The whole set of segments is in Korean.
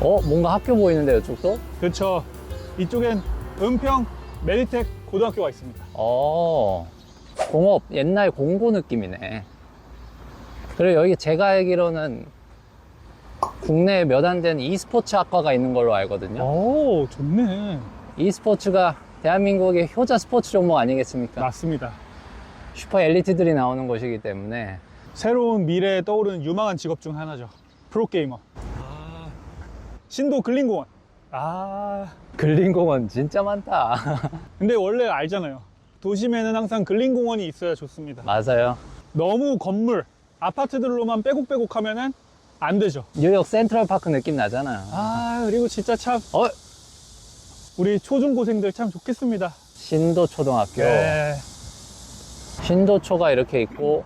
뭔가 학교 보이는데 이쪽도? 그렇죠. 이쪽엔 은평 메디텍 고등학교가 있습니다. 공업 옛날 공고 느낌이네. 그리고 여기 제가 알기로는 국내에 몇 안 되는 e스포츠 학과가 있는 걸로 알거든요. 오, 좋네. e스포츠가 대한민국의 효자 스포츠 종목 아니겠습니까? 맞습니다. 슈퍼 엘리트들이 나오는 곳이기 때문에. 새로운 미래에 떠오르는 유망한 직업 중 하나죠. 프로게이머. 신도 근린공원. 근린공원 진짜 많다. 근데 원래 알잖아요. 도심에는 항상 근린공원이 있어야 좋습니다. 맞아요. 너무 건물, 아파트들로만 빼곡빼곡 하면은 안 되죠. 뉴욕 센트럴파크 느낌 나잖아요. 그리고 진짜 참 우리 초중고생들 참 좋겠습니다. 신도초등학교. 네. 신도초가 이렇게 있고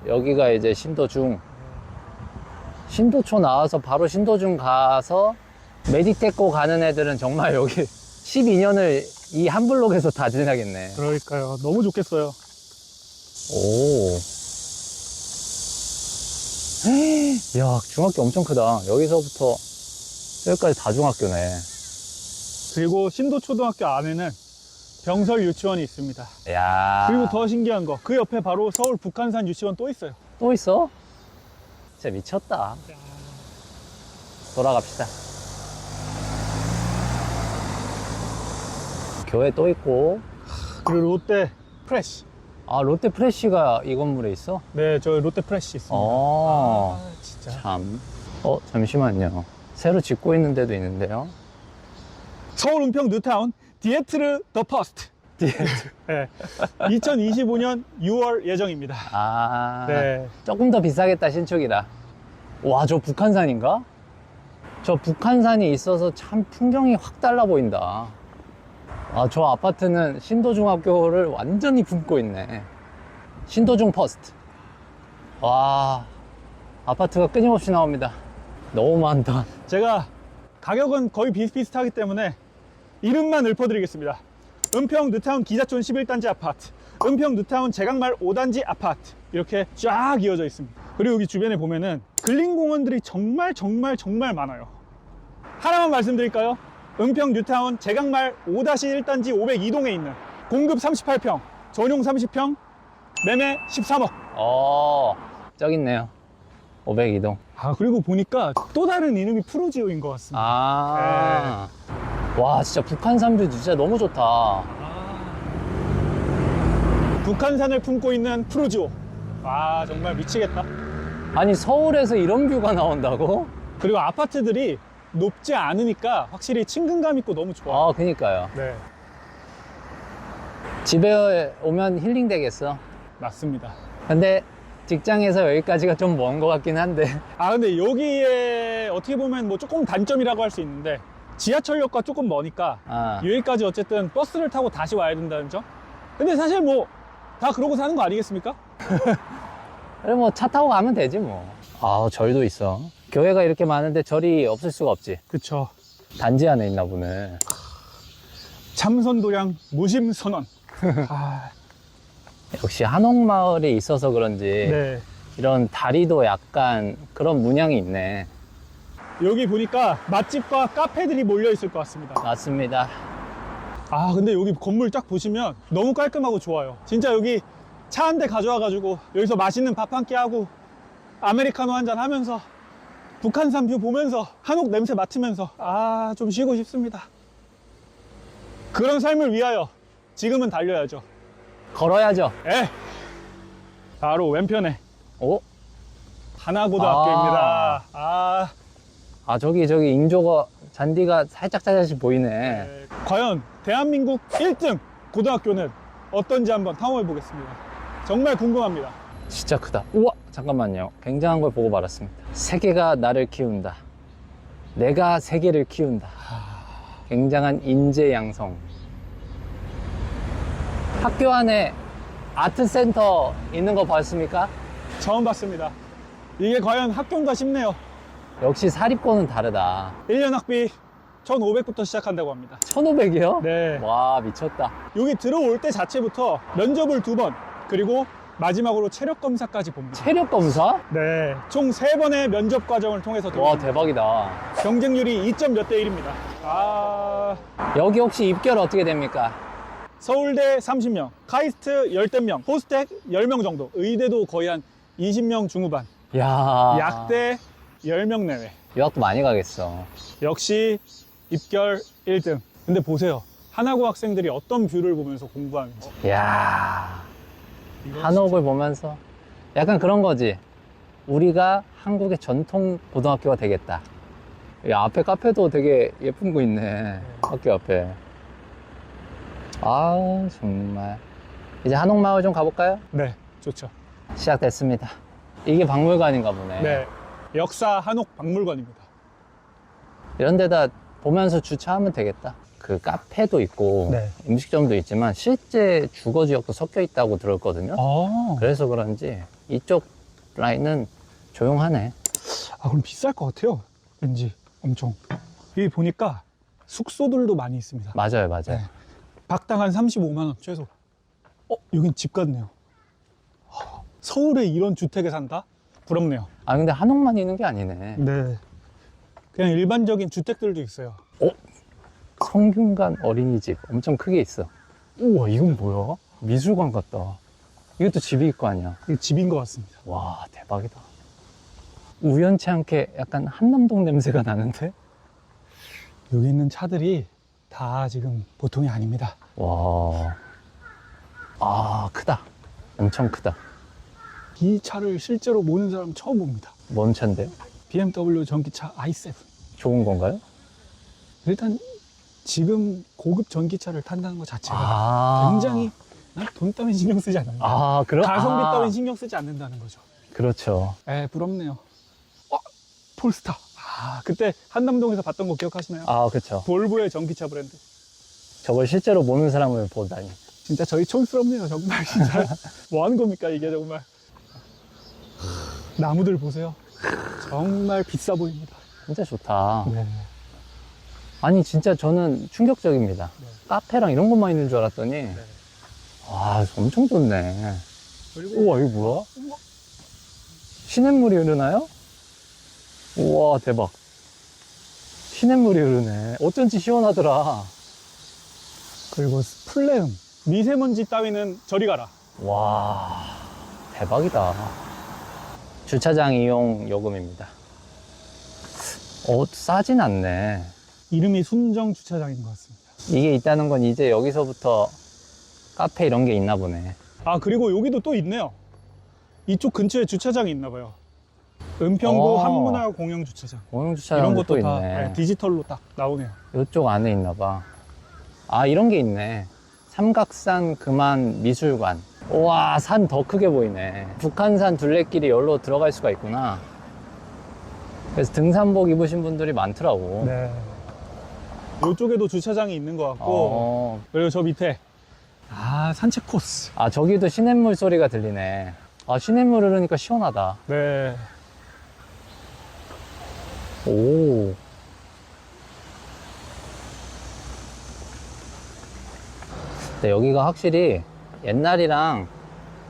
여기가 이제 신도중. 신도초 나와서 바로 신도중 가서 메디테코 가는 애들은 정말 여기 12년을 이 한 블록에서 다 지나겠네. 그러니까요. 너무 좋겠어요. 오. 야, 중학교 엄청 크다. 여기서부터 여기까지 다 중학교네. 그리고 신도초등학교 안에는 병설 유치원이 있습니다. 야. 그리고 더 신기한 거, 그 옆에 바로 서울 북한산 유치원 또 있어요. 또 있어? 진짜 미쳤다. 돌아갑시다. 교회 또 있고. 그리고 롯데 프레시. 롯데 프레쉬가 이 건물에 있어? 네, 저 롯데 프레시 있습니다. 진짜. 참. 잠시만요. 새로 짓고 있는 데도 있는데요. 서울 은평 뉴타운 디에트르 더 퍼스트. 네. 2025년 6월 예정입니다. 네. 조금 더 비싸겠다, 신축이라. 와, 저 북한산인가? 저 북한산이 있어서 참 풍경이 확 달라 보인다. 저 아파트는 신도중학교를 완전히 품고 있네. 신도중 퍼스트. 와, 아파트가 끊임없이 나옵니다. 너무 많다. 제가 가격은 거의 비슷비슷하기 때문에 이름만 읊어드리겠습니다. 은평 뉴타운 기자촌 11단지 아파트, 은평 뉴타운 제강말 5단지 아파트, 이렇게 쫙 이어져 있습니다. 그리고 여기 주변에 보면은 근린공원들이 정말 많아요. 하나만 말씀드릴까요? 은평 뉴타운 제강말 5-1단지 502동에 있는 공급 38평, 전용 30평, 매매 13억. 저기 있네요. 502동. 그리고 보니까 또 다른 이름이 프로지오인 것 같습니다. 와, 진짜 북한산뷰 진짜 너무 좋다. 북한산을 품고 있는 프로지오. 정말 미치겠다. 아니, 서울에서 이런 뷰가 나온다고? 그리고 아파트들이 높지 않으니까 확실히 친근감 있고 너무 좋아. 그니까요. 네, 집에 오면 힐링 되겠어. 맞습니다. 근데 직장에서 여기까지가 좀 먼 것 같긴 한데. 근데 여기에 어떻게 보면 뭐 조금 단점이라고 할 수 있는데, 지하철역과 조금 머니까 여기까지 어쨌든 버스를 타고 다시 와야 된다는 점. 근데 사실 뭐 다 그러고 사는 거 아니겠습니까? 그래, 뭐 차 타고 가면 되지 뭐. 절도 있어. 교회가 이렇게 많은데 절이 없을 수가 없지. 그쵸. 단지 안에 있나 보네. 참선도량 무심선언. 역시 한옥마을에 있어서 그런지 네. 이런 다리도 약간 그런 문양이 있네. 여기 보니까 맛집과 카페들이 몰려 있을 것 같습니다. 맞습니다. 근데 여기 건물 딱 보시면 너무 깔끔하고 좋아요. 진짜 여기 차 한 대 가져와가지고 여기서 맛있는 밥 한 끼 하고 아메리카노 한잔 하면서 북한산 뷰 보면서 한옥 냄새 맡으면서 좀 쉬고 싶습니다. 그런 삶을 위하여 지금은 달려야죠. 걸어야죠. 바로 왼편에 하나고등학교입니다. 저기 인조가 잔디가 살짝씩 보이네. 과연 대한민국 1등 고등학교는 어떤지 한번 탐험해 보겠습니다. 정말 궁금합니다. 진짜 크다. 우와, 잠깐만요. 굉장한 걸 보고 말았습니다. 세계가 나를 키운다. 내가 세계를 키운다. 굉장한 인재 양성. 학교 안에 아트센터 있는 거 봤습니까? 처음 봤습니다. 이게 과연 학교인가 싶네요. 역시 사립고는 다르다. 1년 학비 1,500부터 시작한다고 합니다. 1,500이요? 네. 와, 미쳤다. 여기 들어올 때 자체부터 면접을 2번, 그리고 마지막으로 체력 검사까지 봅니다. 체력 검사? 네, 총 3번의 면접 과정을 통해서 와, 들어갑니다. 대박이다. 경쟁률이 2점 몇 대 1입니다. 여기 혹시 입결 어떻게 됩니까? 서울대 30명, 카이스트 10명, 포스텍 10명 정도, 의대도 거의 한 20명 중후반, 야, 약대 10명 내외. 유학도 많이 가겠어. 역시 입결 1등. 근데 보세요. 하나고 학생들이 어떤 뷰를 보면서 공부하는지. 야, 한옥을 보면서 약간 그런 거지. 우리가 한국의 전통 고등학교가 되겠다. 야, 앞에 카페도 되게 예쁜 거 있네. 학교 앞에. 아, 정말. 이제 한옥마을 좀 가볼까요? 네, 좋죠. 시작됐습니다. 이게 박물관인가 보네. 네, 역사 한옥 박물관입니다. 이런 데다 보면서 주차하면 되겠다. 그 카페도 있고 네. 음식점도 있지만 실제 주거 지역도 섞여 있다고 들었거든요. 그래서 그런지 이쪽 라인은 조용하네. 그럼 비쌀 것 같아요. 왠지 엄청. 여기 보니까 숙소들도 많이 있습니다. 맞아요, 맞아요. 네. 박당 한 35만 원 최소. 여긴 집 같네요. 서울에 이런 주택에 산다? 부럽네요. 아, 근데 한옥만 있는 게 아니네. 네. 그냥 일반적인 주택들도 있어요. 성균관 어린이집 엄청 크게 있어. 우와, 이건 뭐야? 미술관 같다. 이것도 집일 거 아니야. 이게 집인 것 같습니다. 와, 대박이다. 우연치 않게 약간 한남동 냄새가 나는데? 여기 있는 차들이 다 지금 보통이 아닙니다. 와, 아, 크다. 엄청 크다. 이 차를 실제로 모는 사람 처음 봅니다. 뭔 차인데요? BMW 전기차 i7. 좋은 건가요? 일단 지금 고급 전기차를 탄다는 것 자체가 굉장히 난 돈 따윈 신경 쓰지 않는다. 가성비 따윈 신경 쓰지 않는다는 거죠. 그렇죠. 부럽네요. 폴스타. 그때 한남동에서 봤던 거 기억하시나요? 그렇죠. 볼보의 전기차 브랜드. 저걸 실제로 모는 사람을 보다니. 진짜 저희 촌스럽네요. 정말 진짜. 뭐 하는 겁니까 이게 정말. 나무들 보세요. 정말 비싸 보입니다. 진짜 좋다. 네. 아니, 진짜 저는 충격적입니다. 네. 카페랑 이런 것만 있는 줄 알았더니, 와, 엄청 좋네. 그리고 우와, 이거 뭐야? 시냇물이 흐르나요? 우와, 대박. 시냇물이 흐르네. 어쩐지 시원하더라. 그리고 플레음. 미세먼지 따위는 저리 가라. 와, 대박이다. 주차장 이용 요금입니다. 싸진 않네. 이름이 순정 주차장인 것 같습니다. 이게 있다는 건 이제 여기서부터 카페 이런 게 있나 보네. 그리고 여기도 또 있네요. 이쪽 근처에 주차장이 있나 봐요. 은평구 한문화 공영 주차장. 공용 이런 주차장도 것도 또 다 있네. 디지털로 딱 나오네요. 이쪽 안에 있나 봐. 이런 게 있네. 삼각산 금안 미술관. 우와, 산 더 크게 보이네. 북한산 둘레길이 여기로 들어갈 수가 있구나. 그래서 등산복 입으신 분들이 많더라고. 네. 이쪽에도 주차장이 있는 것 같고, 그리고 저 밑에 산책 코스. 저기도 시냇물 소리가 들리네. 시냇물 흐르니까 시원하다. 네. 오. 네, 여기가 확실히 옛날이랑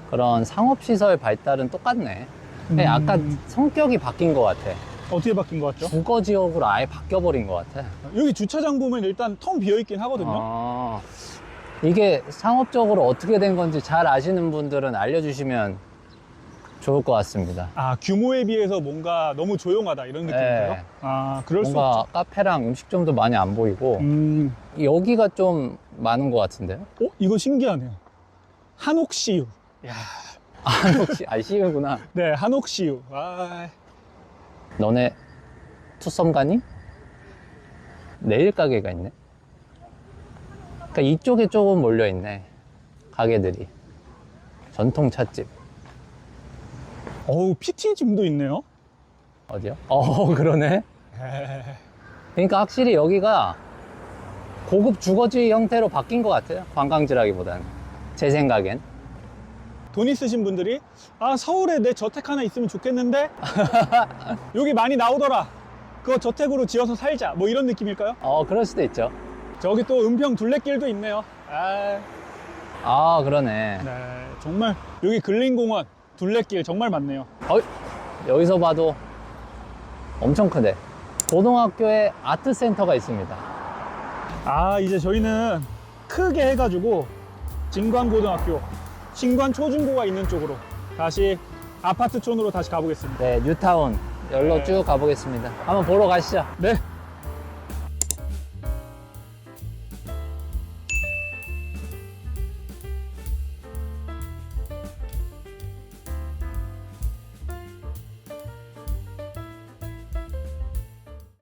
그런 상업시설 발달은 똑같네. 그냥 약간 성격이 바뀐 것 같아. 어떻게 바뀐 것 같죠? 주거 지역으로 아예 바뀌어버린 것 같아. 여기 주차장 보면 일단 텅 비어있긴 하거든요. 이게 상업적으로 어떻게 된 건지 잘 아시는 분들은 알려주시면 좋을 것 같습니다. 규모에 비해서 뭔가 너무 조용하다 이런 느낌인가요? 네. 그럴 수 뭔가 있죠. 카페랑 음식점도 많이 안 보이고 여기가 좀 많은 것 같은데요? 이거 신기하네요. 한옥시유. 혹시 시우구나. 네, 한옥시유. 너네 투썸 가니? 네일 가게가 있네. 그러니까 이쪽에 조금 몰려 있네. 가게들이. 전통 찻집. PT짐도 있네요. 어디요? 그러네. 그러니까 확실히 여기가 고급 주거지 형태로 바뀐 것 같아요. 관광지라기보다는. 제 생각엔. 돈 있으신 분들이 서울에 내 저택 하나 있으면 좋겠는데 여기 많이 나오더라. 그거 저택으로 지어서 살자. 뭐 이런 느낌일까요? 그럴 수도 있죠. 저기 또 은평 둘레길도 있네요. 아, 그러네. 네, 정말 여기 근린공원, 둘레길 정말 많네요. 여기서 봐도 엄청 크네. 고등학교에 아트센터가 있습니다. 아, 이제 저희는 크게 해가지고 진관고등학교, 신관초중고가 있는 쪽으로 다시 아파트촌으로 다시 가보겠습니다. 네, 뉴타운. 열로 네. 쭉 가보겠습니다. 한번 보러 가시죠. 네.